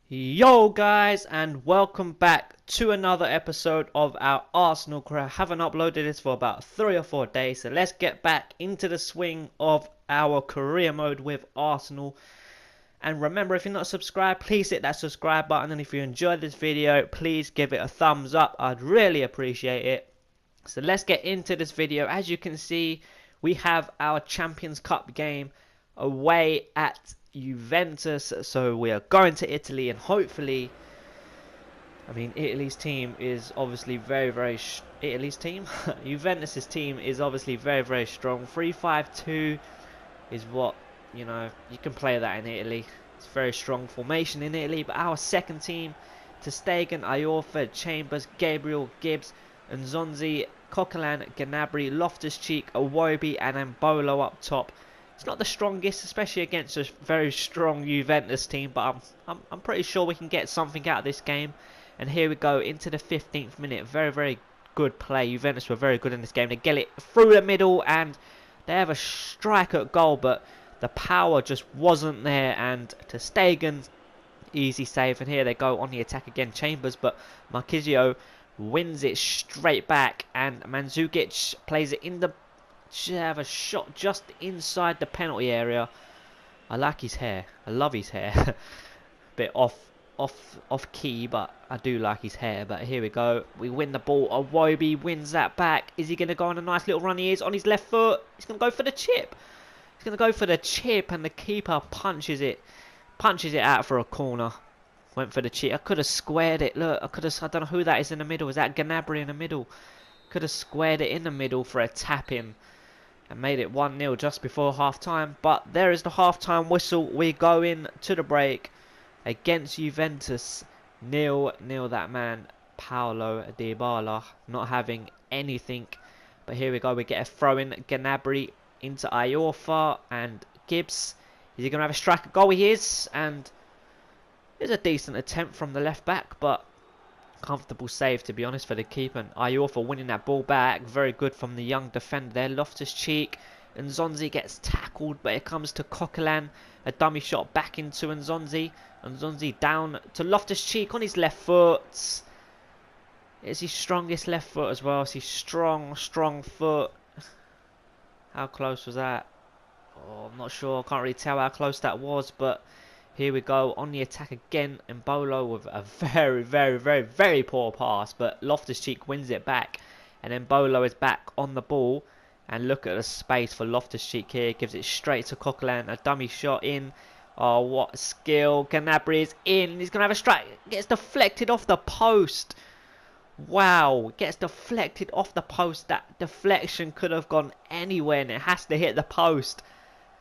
Yo guys, and welcome back to another episode of our Arsenal career. I haven't uploaded this for about 3 or 4 days, so let's get back into the swing of our career mode with Arsenal. And remember, if you're not subscribed, please hit that subscribe button, and if you enjoyed this video, please give it a thumbs up. I'd really appreciate it. So let's get into this video. As you can see, we have our Champions Cup game away at Juventus, so we are going to Italy, and hopefully, Italy's team is obviously Italy's team? Juventus's team is obviously very strong. 3-5-2 is what, you can play that in Italy. It's a very strong formation in Italy, but our second team, ter Stegen, Iorfa, Chambers, Gabriel, Gibbs, Nzonzi, Coquelin, Gnabry, Loftus-Cheek, Iwobi, and Embolo up top. It's not the strongest, especially against a very strong Juventus team, but I'm pretty sure we can get something out of this game. And here we go into the 15th minute. Very good play. Juventus were very good in this game. They get it through the middle and they have a strike at goal, but the power just wasn't there. And ter Stegen, easy save. And here they go on the attack again. Chambers, but Marquisio wins it straight back, and Mandzukic plays it in the. Should have a shot just inside the penalty area. I like his hair. I love his hair. Bit off key, but I do like his hair. But here we go. We win the ball. Iwobi wins that back. Is he going to go on a nice little run? He is on his left foot. He's going to go for the chip. He's going to go for the chip, and the keeper punches it out for a corner. Went for the chip. I could have squared it. Look, I don't know who that is in the middle. Is that Gnabry in the middle? Could have squared it in the middle for a tap in and made it 1-0 just before half-time. But there is the half-time whistle. We go in to the break against Juventus. 0-0. That man, Paulo Dybala, not having anything. But here we go. We get a throw-in. Gnabry into Iorfa and Gibbs. Is he going to have a strike? Goal he is. And it's a decent attempt from the left-back, but comfortable save, to be honest, for the keeper. And Iorfa winning that ball back. Very good from the young defender there. Loftus-Cheek. Nzonzi gets tackled, but it comes to Coquelin. A dummy shot back into Nzonzi. Nzonzi down to Loftus-Cheek on his left foot. It's his strongest left foot as well. It's his strong foot. How close was that? Oh, I'm not sure. I can't really tell how close that was, but here we go on the attack again. Embolo with a very poor pass, but Loftus-Cheek wins it back. And Embolo is back on the ball. And look at the space for Loftus-Cheek here. Gives it straight to Coquelin. A dummy shot in. Oh, what skill. Gnabry is in. He's going to have a strike. Gets deflected off the post. Wow. Gets deflected off the post. That deflection could have gone anywhere, and it has to hit the post.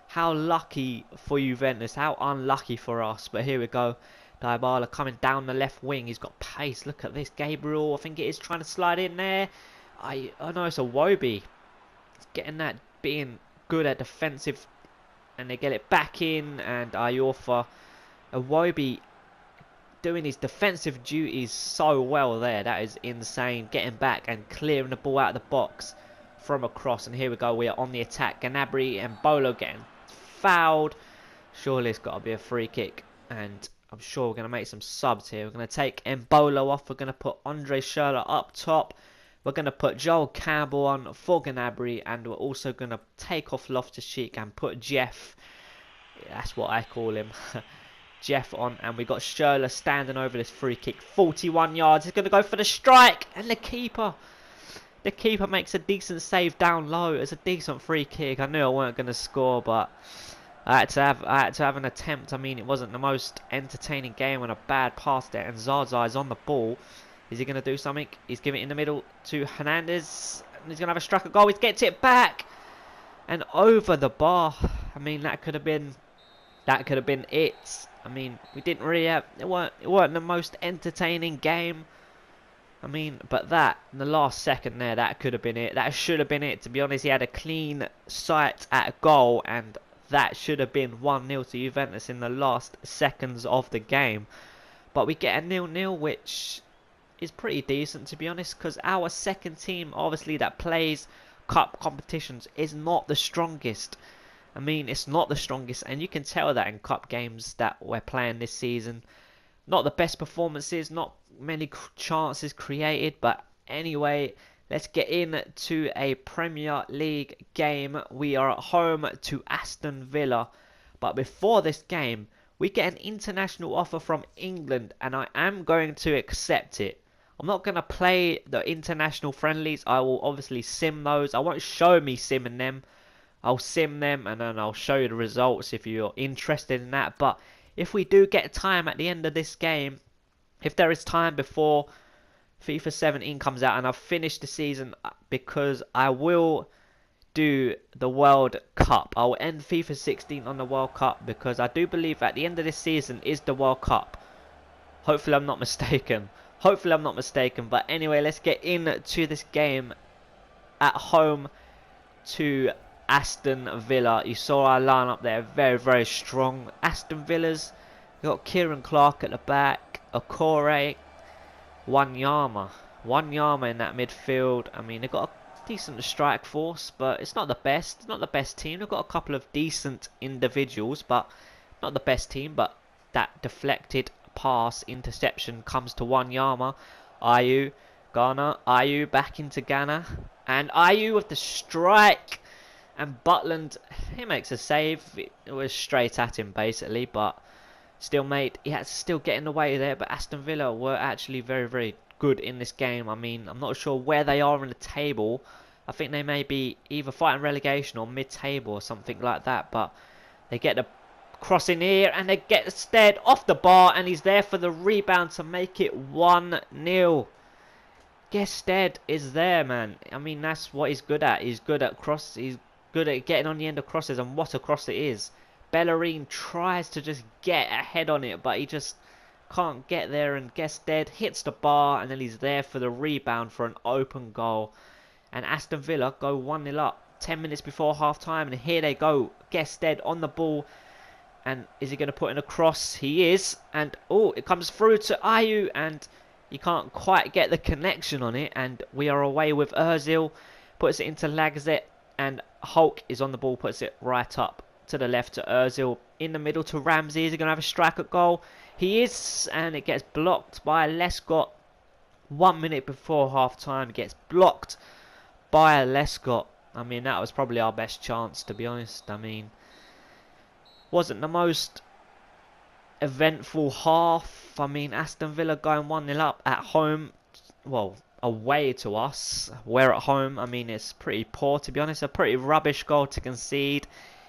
How lucky for Juventus, how unlucky for us. But here we go. Dybala coming down the left wing. He's got pace. Look at this. Gabriel, I think it is, trying to slide in there. Oh no, it's Iwobi. It's getting that, being good at defensive. And they get it back in. And Iorfa. Iwobi doing his defensive duties so well there. That is insane. Getting back and clearing the ball out of the box from across. And here we go. We are on the attack. Gnabry and Embolo getting fouled. Surely it's got to be a free kick, and I'm sure we're going to make some subs here. We're going to take Embolo off. We're going to put Andre Schürrle up top. We're going to put Joel Campbell on for Gnabry, and we're also going to take off Loftus-Cheek and put Jeff, that's what I call him, Jeff on. And we got Schürrle standing over this free kick, 41 yards. He's going to go for the strike, and the keeper makes a decent save down low. It's a decent free kick. I knew I weren't going to score, but I had to have an attempt. I mean, it wasn't the most entertaining game when a bad pass there, and Zaza is on the ball. Is he going to do something? He's giving it in the middle to Hernandez, and he's going to have a strike at goal. He gets it back and over the bar. I mean, that could have been it. I mean, we didn't really have. It weren't the most entertaining game. I mean, but that, in the last second there, that could have been it. That should have been it. To be honest, he had a clean sight at a goal, and that should have been 1-0 to Juventus in the last seconds of the game. But we get a 0-0, which is pretty decent, to be honest, because our second team, obviously, that plays cup competitions, is not the strongest. I mean, it's not the strongest, and you can tell that in cup games that we're playing this season. Not the best performances, not many chances created, but anyway, let's get into a Premier League game. We are at home to Aston Villa, but before this game, we get an international offer from England, and I am going to accept it. I'm not going to play the international friendlies. I will obviously sim those. I won't show me simming them. I'll sim them and then I'll show you the results if you're interested in that. But if we do get time at the end of this game, if there is time before FIFA 17 comes out and I've finished the season, because I will do the World Cup. I will end FIFA 16 on the World Cup because I do believe at the end of this season is the World Cup. Hopefully I'm not mistaken. Hopefully I'm not mistaken. But anyway, let's get into this game at home to Aston Villa. You saw our lineup there, very, very strong. Aston Villa's got Kieran Clark at the back, Okore, Wanyama in that midfield. I mean, they've got a decent strike force, but it's not the best. It's not the best team. They've got a couple of decent individuals, but not the best team. But that deflected pass interception comes to Wanyama. Ayew, Ghana, Ayew back into Ghana, and Ayew with the strike. And Butland, he makes a save. It was straight at him basically, but still, mate, he had to still get in the way there. But Aston Villa were actually very, very good in this game. I mean, I'm not sure where they are in the table. I think they may be either fighting relegation or mid-table or something like that. But they get the cross in here and they get Stead off the bar, and he's there for the rebound to make it 1-0. Stead is there, man. I mean, that's what he's good at. He's good at cross. He's good at getting on the end of crosses, and what a cross it is. Bellerin tries to just get ahead on it, but he just can't get there, and Gestead hits the bar, and then he's there for the rebound for an open goal. And Aston Villa go 1-0 up 10 minutes before half time, and here they go. Gestead on the ball, and is he going to put in a cross? He is, and oh, it comes through to Ayew, and you can't quite get the connection on it, and we are away with Ozil, puts it into Lacazette, and Hulk is on the ball, puts it right up to the left to Ozil, in the middle to Ramsey. Is he going to have a strike at goal? He is, and it gets blocked by Lescott. 1 minute before half time, gets blocked by Lescott. I mean, that was probably our best chance, to be honest. I mean, wasn't the most eventful half. I mean, Aston Villa going 1-0 up at home. Well, away to us. We're at home. I mean, it's pretty poor, to be honest. A pretty rubbish goal to concede.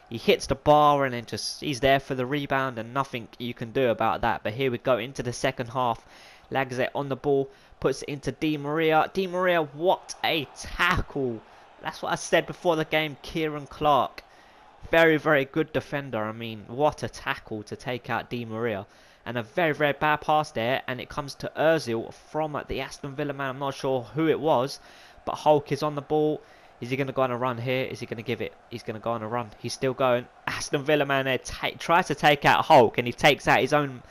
He hits the bar and then he's there for the rebound, and nothing you can do about that. But here we go into the second half. Lacazette on the ball, puts it into Di Maria. Di Maria, what a tackle. That's what I said before the game. Kieran Clark, very, very good defender. I mean, what a tackle to take out Di Maria. And a very, very bad pass there. And it comes to Ozil from the Aston Villa man. I'm not sure who it was. But Hulk is on the ball. Is he going to go on a run here? Is he going to give it? He's going to go on a run. He's still going. Aston Villa man there tries to take out Hulk. And he takes out his own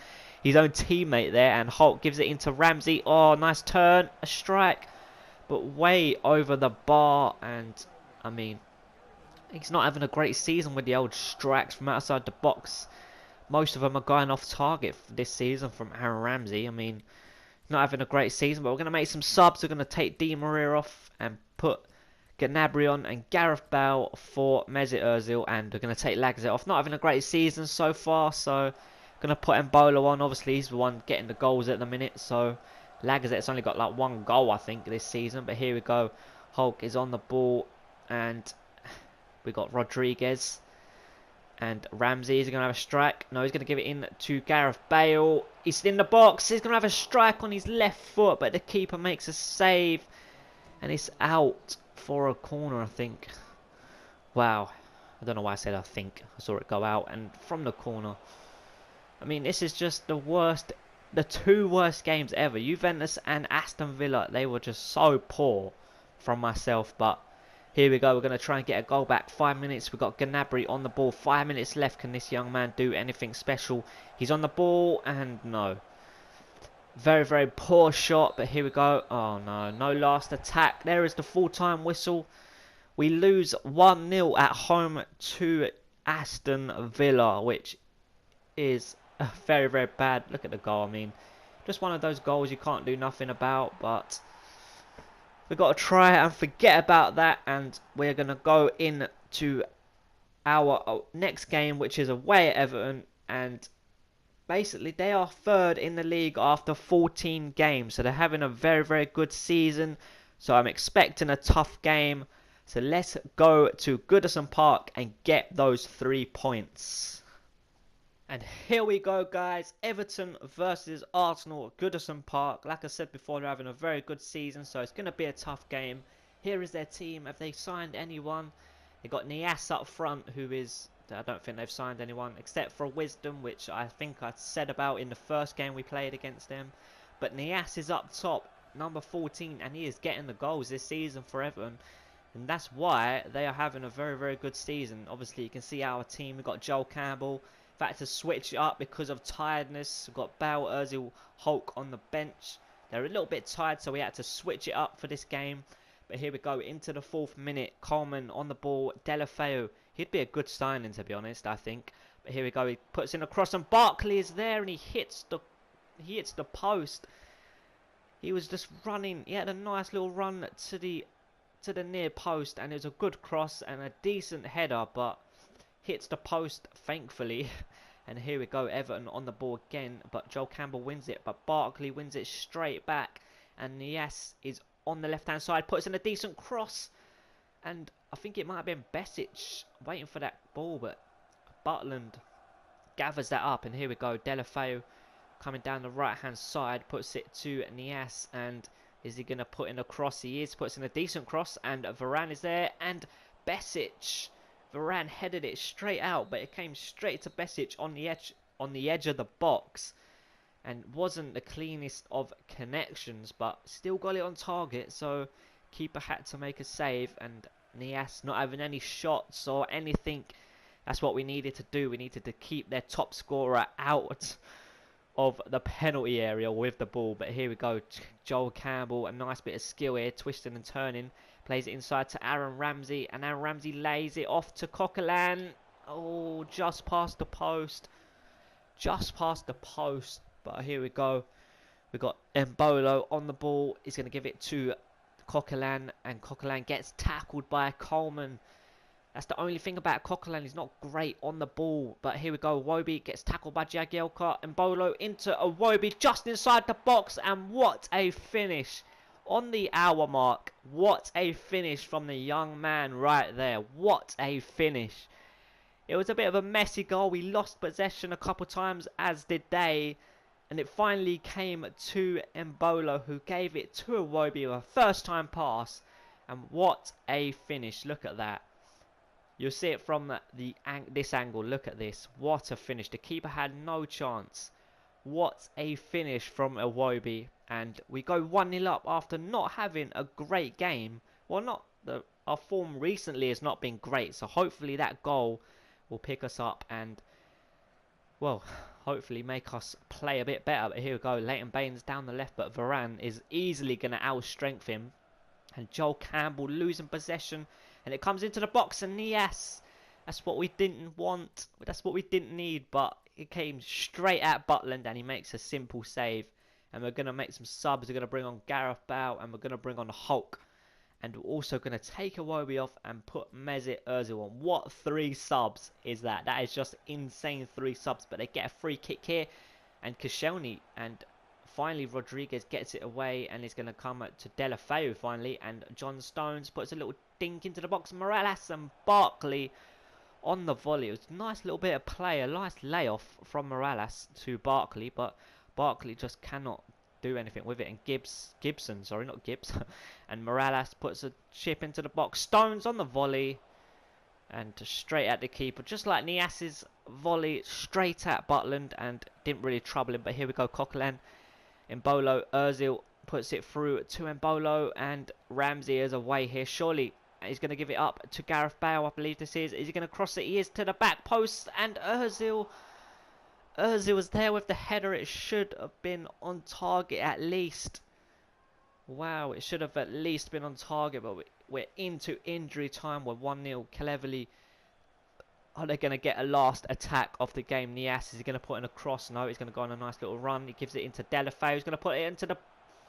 teammate there. And Hulk gives it into Ramsey. Oh, nice turn. A strike. But way over the bar. And, I mean, he's not having a great season with the old strikes from outside the box. Most of them are going off target this season from Aaron Ramsey. I mean, not having a great season, but we're going to make some subs. We're going to take Di Maria off and put Gnabry on and Gareth Bale for Mesut Ozil, and we're going to take Lacazette off. Not having a great season so far, so going to put Embolo on. Obviously, he's the one getting the goals at the minute, so Lacazette's only got like one goal, I think, this season. But here we go. Hulk is on the ball, and we got Rodriguez. And Ramsey, is he going to have a strike? No, he's going to give it in to Gareth Bale. He's in the box. He's going to have a strike on his left foot, but the keeper makes a save. And it's out for a corner, I think. Wow. I don't know why I said I think. I saw it go out. And from the corner. I mean, this is just the worst. The two worst games ever. Juventus and Aston Villa. They were just so poor from myself, but here we go. We're going to try and get a goal back. 5 minutes. We've got Gnabry on the ball. 5 minutes left. Can this young man do anything special? He's on the ball, and no. Very, very poor shot, but here we go. Oh, no. No last attack. There is the full-time whistle. We lose 1-0 at home to Aston Villa, which is very, very bad. Look at the goal. I mean, just one of those goals you can't do nothing about, but we've got to try and forget about that, and we're going to go into our next game, which is away at Everton, and basically they are third in the league after 14 games, so they're having a very, very good season, so I'm expecting a tough game. So let's go to Goodison Park and get those 3 points. And here we go, guys. Everton versus Arsenal at Goodison Park. Like I said before, they're having a very good season, so it's going to be a tough game. Here is their team. Have they signed anyone? They got Nias up front, who is... I don't think they've signed anyone, except for Wisdom, which I think I said about in the first game we played against them. But Nias is up top, number 14, and he is getting the goals this season for Everton. And that's why they are having a very, very good season. Obviously, you can see our team. We've got Joel Campbell. In fact, to switch it up because of tiredness. We've got Bale, Ozil, Hulk on the bench. They're a little bit tired, so we had to switch it up for this game. But here we go, into the 4th minute. Coleman on the ball. Delafeu. He'd be a good signing, to be honest, I think. But here we go. He puts in a cross, and Barkley is there, and he hits the post. He was just running. He had a nice little run to the near post, and it was a good cross and a decent header, but hits the post, thankfully. And here we go, Everton on the ball again, but Joel Campbell wins it, but Barkley wins it straight back, and Nias is on the left hand side, puts in a decent cross, and I think it might have been Besic waiting for that ball, but Butland gathers that up, and here we go, Delafeu coming down the right hand side, puts it to Nias, and is he going to put in a cross? He is, puts in a decent cross, and Varane is there, and Besic. Varane headed it straight out, but it came straight to Besic on the edge of the box, and wasn't the cleanest of connections, but still got it on target. So keeper had to make a save, and Nias not having any shots or anything. That's what we needed to do. We needed to keep their top scorer out of the penalty area with the ball. But here we go, Joel Campbell, a nice bit of skill here, twisting and turning. Plays it inside to Aaron Ramsey, and Aaron Ramsey lays it off to Coquelin. Oh, just past the post. Just past the post. But here we go. We've got Mbolo on the ball. He's going to give it to Coquelin, and Coquelin gets tackled by Coleman. That's the only thing about Coquelin. He's not great on the ball. But here we go. Iwobi gets tackled by Jagielka. Mbolo into Iwobi just inside the box, and what a finish. On the hour mark, what a finish from the young man right there. What a finish. It was a bit of a messy goal. We lost possession a couple times, as did they. And it finally came to Mbolo, who gave it to Iwobi with a first time pass. And what a finish. Look at that. You'll see it from this angle. Look at this. What a finish. The keeper had no chance. What a finish from Iwobi. And we go 1-0 up after not having a great game. Well, our form recently has not been great. So hopefully that goal will pick us up and, well, hopefully make us play a bit better. But here we go. Leighton Baines down the left, but Varane is easily going to outstrength him. And Joel Campbell losing possession. And it comes into the box, and yes, that's what we didn't want. That's what we didn't need. But it came straight at Butland, and he makes a simple save. And we're going to make some subs. We're going to bring on Gareth Bale, and we're going to bring on Hulk. And we're also going to take Iwobi off and put Mesut Ozil on. What 3 subs is that? That is just insane 3 subs. But they get a free kick here. And Koscielny, and finally Rodriguez gets it away, and it's going to come to Delafeu finally. And John Stones puts a little dink into the box. Morales and Barkley on the volley. It was a nice little bit of play. A nice layoff from Morales to Barkley. But Barkley just cannot do anything with it. And Gibson, sorry, not Gibbs. And Morales puts a chip into the box. Stones on the volley. And straight at the keeper. Just like Nias's volley. Straight at Butland. And didn't really trouble him. But here we go. Coquelin. Mbolo. Ozil puts it through to Mbolo. And Ramsey is away here. Surely he's going to give it up to Gareth Bale, I believe this is. Is he going to cross it? He is, to the back post. And Ozil was there with the header. It should have been on target at least. Wow, it should have at least been on target. But we're into injury time. We're 1-0. Cleverly Are they going to get a last attack of the game? Nias, is he going to put in a cross? No, he's going to go on a nice little run. He gives it into Delafeu. He's going to put it into the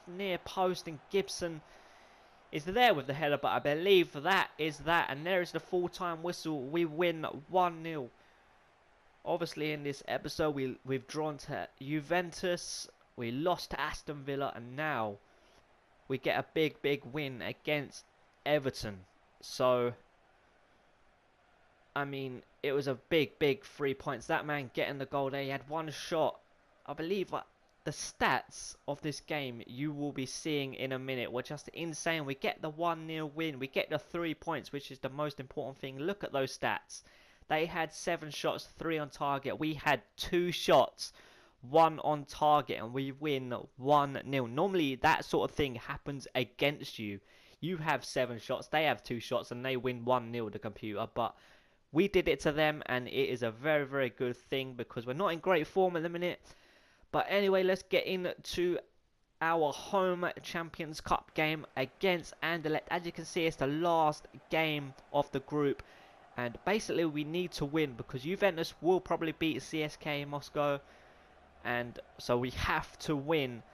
near post, and Gibson is there with the header, but I believe that is that. And there is the full-time whistle. We win 1-0. Obviously, in this episode, we've drawn to Juventus. We lost to Aston Villa, and now we get a big win against Everton. So, I mean, it was a big 3 points. That man getting the goal there, he had one shot. I believe the stats of this game you will be seeing in a minute were just insane. We get the 1-0 win. We get the 3 points, which is the most important thing. Look at those stats. They had 7 shots, 3 on target. We had 2 shots, 1 on target, and we win 1-0. Normally, that sort of thing happens against you. You have 7 shots, they have 2 shots, and they win 1-0, the computer. But we did it to them, and it is a very good thing because we're not in great form at the minute. But anyway, let's get into our home Champions Cup game against Anderlecht. As you can see, it's the last game of the group. And basically, we need to win because Juventus will probably beat CSK Moscow. And so we have to win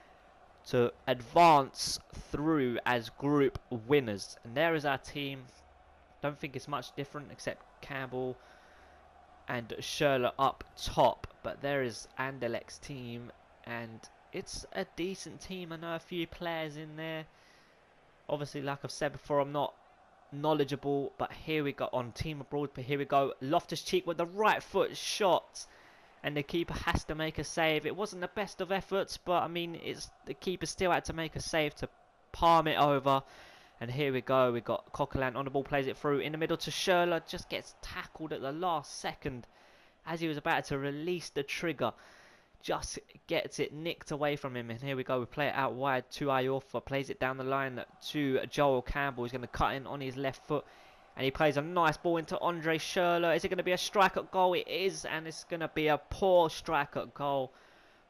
to advance through as group winners. And there is our team. Don't think it's much different except Campbell and Schürrle up top. But there is Anderlecht's team. And it's a decent team. I know a few players in there. Obviously, like I've said before, I'm not knowledgeable, but here we go on Team Abroad. But here we go, Loftus-Cheek with the right foot shot, and the keeper has to make a save. It wasn't the best of efforts, but I mean, the keeper still had to make a save to palm it over. And here we go, we got Coquelin on the ball, plays it through in the middle to Schürrle, just gets tackled at the last second as he was about to release the trigger. Just gets it nicked away from him, and here we go, we play it out wide to Iorfa, plays it down the line to Joel Campbell. He's going to cut in on his left foot, and he plays a nice ball into Andre Schürrle. Is it going to be a strike at goal? It is, and it's going to be a poor strike at goal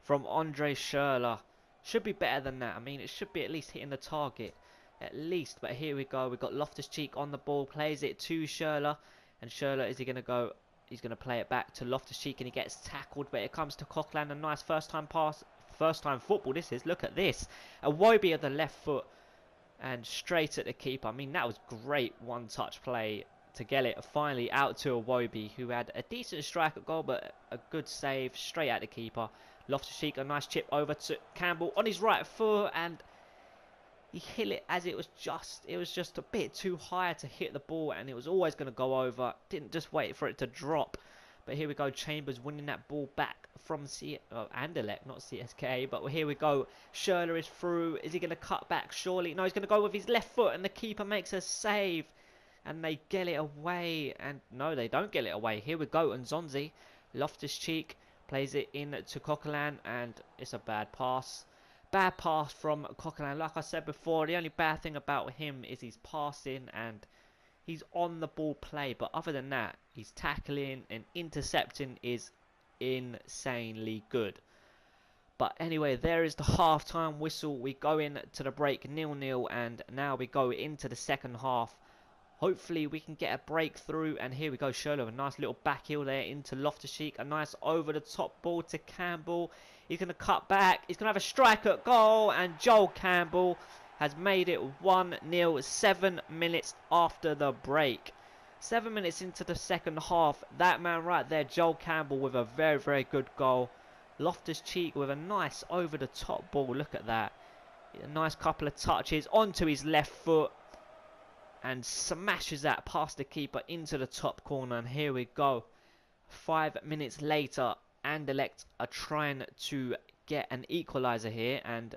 from Andre Schürrle. Should be better than that. I mean, it should be at least hitting the target, at least. But here we go, we've got Loftus-Cheek on the ball, plays it to Schürrle, and Schürrle, is he going to go? He's going to play it back to Loftus-Cheek, and he gets tackled, but it comes to Coquelin. A nice first-time pass. First-time football, this is. Look at this. A Iwobi of the left foot, and straight at the keeper. I mean, that was great one-touch play to get it finally out to Iwobi, who had a decent strike at goal, but a good save straight at the keeper. Loftus-Cheek, a nice chip over to Campbell on his right foot, and he hit it as it was just a bit too high to hit the ball, and it was always going to go over. Didn't just wait for it to drop. But here we go, Chambers winning that ball back from Anderlecht, not CSK. But here we go, Schürrle is through. Is he going to cut back? Surely. No, he's going to go with his left foot, and the keeper makes a save. And they get it away. And no, they don't get it away. Here we go, and Zonzi, Loftus-Cheek, plays it in to Coquelin, and it's a bad pass. Bad pass from Coquelin. Like I said before, the only bad thing about him is his passing and he's on the ball play. But other than that, his tackling and intercepting is insanely good. But anyway, there is the half-time whistle. We go into the break 0-0, and now we go into the second half. Hopefully we can get a breakthrough, and here we go, Schürrle, a nice little back heel there into Loftus-Cheek, a nice over-the-top ball to Campbell. He's going to cut back, he's going to have a strike at goal, and Joel Campbell has made it 1-0, 7 minutes after the break. 7 minutes into the second half, that man right there, Joel Campbell, with a very good goal. Loftus-Cheek with a nice over-the-top ball, look at that. A nice couple of touches onto his left foot, and smashes that past the keeper into the top corner. And here we go, 5 minutes later, Anderlecht are trying to get an equaliser here, and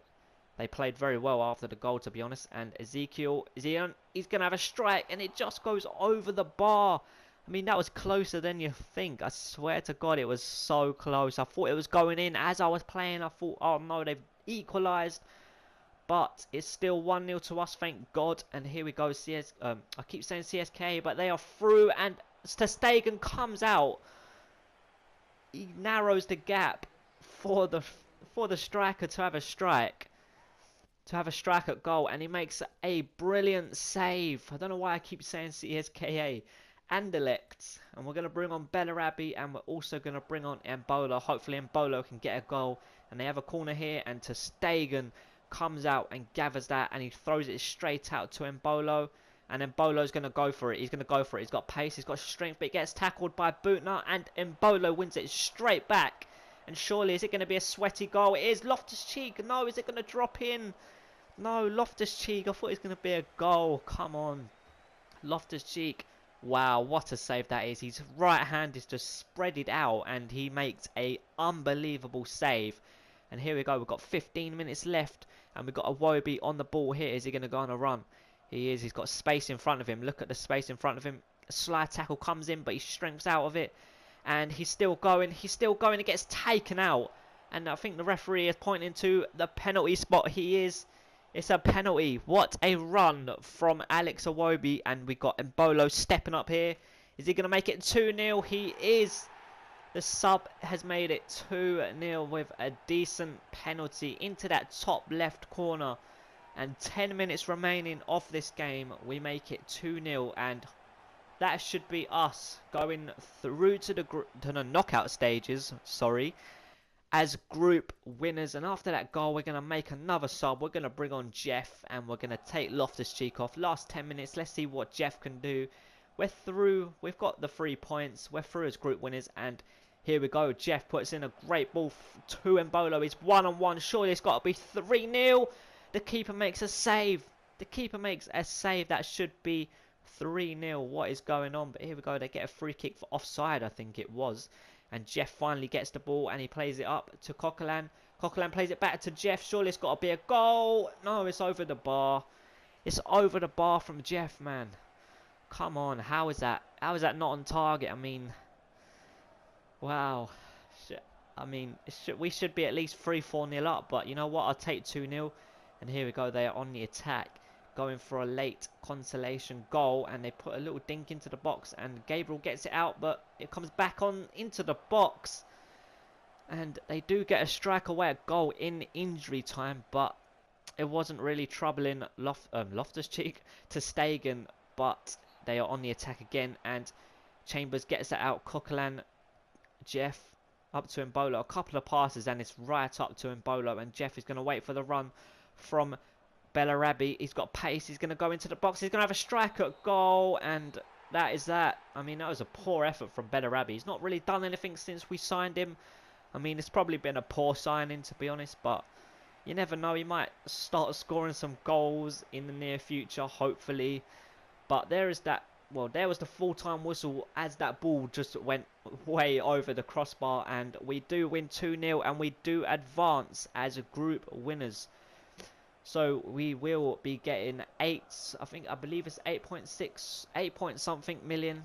they played very well after the goal, to be honest. And Ezekiel, he's going to have a strike, and it just goes over the bar. I mean, that was closer than you think. I swear to God, it was so close. I thought it was going in. As I was playing, I thought, oh no, they've equalised. But it's still 1-0 to us, thank God. And here we go, I keep saying CSK, but they are through, and ter Stegen comes out. He narrows the gap for the striker to have a strike. To have a strike at goal, and he makes a brilliant save. I don't know why I keep saying CSKA. Anderlecht, and we're going to bring on Bellarabi, and we're also going to bring on Embolo. Hopefully Embolo can get a goal, and they have a corner here, and ter Stegen comes out and gathers that, and he throws it straight out to Embolo, and Embolo's going to go for it. He's going to go for it. He's got pace, he's got strength, but he gets tackled by Butner, and Embolo wins it straight back. And surely, is it going to be a sweaty goal? It is. Loftus-Cheek. No, is it going to drop in? No, Loftus-Cheek. I thought it was going to be a goal. Come on. Loftus-Cheek. Wow, what a save that is. His right hand is just spread it out, and he makes a unbelievable save. And here we go. We've got 15 minutes left, and we've got Iwobi on the ball here. Is he going to go on a run? He is. He's got space in front of him. Look at the space in front of him. A slide tackle comes in, but he strengths out of it. And he's still going. He's still going. It gets taken out. And I think the referee is pointing to the penalty spot. He is. It's a penalty. What a run from Alex Iwobi. And we got Embolo stepping up here. Is he going to make it 2-0? He is. The sub has made it 2-0 with a decent penalty into that top left corner. And 10 minutes remaining of this game. We make it 2-0. And that should be us going through to the knockout stages, as group winners. And after that goal, we're going to make another sub. We're going to bring on Jeff, and we're going to take Loftus-Cheek off. Last 10 minutes, let's see what Jeff can do. We're through. We've got the 3 points. We're through as group winners, and here we go. Jeff puts in a great ball to Embolo. He's one-on-one. Surely it's got to be 3-0. The keeper makes a save. The keeper makes a save. That should be 3-0. What is going on? But here we go. They get a free kick for offside, I think it was. And Jeff finally gets the ball, and he plays it up to Coquelin. Coquelin plays it back to Jeff. Surely it's got to be a goal. No, it's over the bar. It's over the bar from Jeff, man. Come on. How is that? How is that not on target? I mean, wow. I mean, we should be at least 3-4-0 up. But you know what? I'll take 2-0. And here we go. They are on the attack, going for a late consolation goal, and they put a little dink into the box, and Gabriel gets it out, but it comes back on into the box, and they do get a strike away at goal in injury time, but it wasn't really troubling Loftus-Cheek ter Stegen, but they are on the attack again, and Chambers gets it out. Coquelin, Jeff up to Embolo, a couple of passes, and it's right up to Embolo, and Jeff is going to wait for the run from Bellarabi. He's got pace. He's going to go into the box. He's going to have a strike at goal, and that is that. I mean, that was a poor effort from Bellarabi. He's not really done anything since we signed him. I mean, it's probably been a poor signing, to be honest, but you never know. He might start scoring some goals in the near future, hopefully. But there is that. Well, there was the full-time whistle as that ball just went way over the crossbar, and we do win 2-0, and we do advance as group winners. So we will be getting I believe it's 8.6, 8 point something million,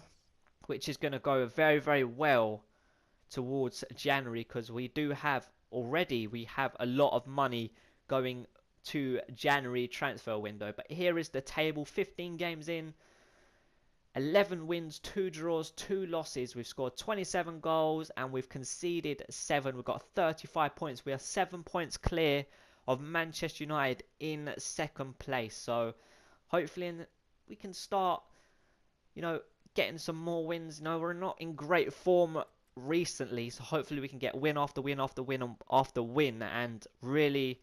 which is going to go very, very well towards January, because we have a lot of money going to January transfer window. But here is the table: 15 games in, 11 wins, 2 draws, 2 losses. We've scored 27 goals and we've conceded 7. We've got 35 points. We are 7 points clear of Manchester United in second place. So hopefully we can start, getting some more wins. We're not in great form recently, so hopefully we can get win after win after win after win and really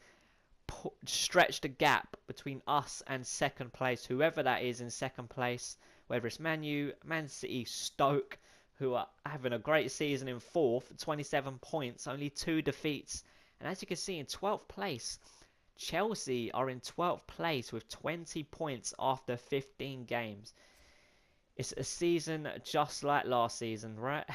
stretch the gap between us and second place, whoever that is in second place, whether it's Man U, Man City, Stoke, who are having a great season in fourth, 27 points, only 2 defeats. And as you can see, in 12th place, Chelsea are in 12th place with 20 points after 15 games. It's a season just like last season, right?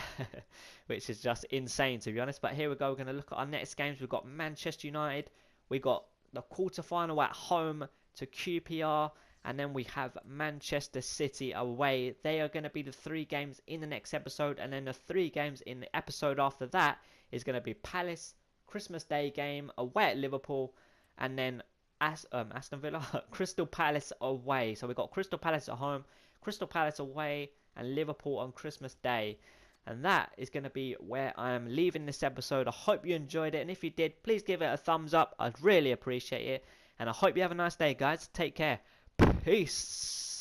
Which is just insane, to be honest. But here we go. We're going to look at our next games. We've got Manchester United. We got the quarterfinal at home to QPR. And then we have Manchester City away. They are going to be the 3 games in the next episode. And then the 3 games in the episode after that is going to be Palace, Christmas Day game away at Liverpool, and then Aston Villa, Crystal Palace away. So we've got Crystal Palace at home, Crystal Palace away, and Liverpool on Christmas Day. And that is going to be where I am leaving this episode. I hope you enjoyed it, and if you did, please give it a thumbs up. I'd really appreciate it. And I hope you have a nice day, guys. Take care. Peace.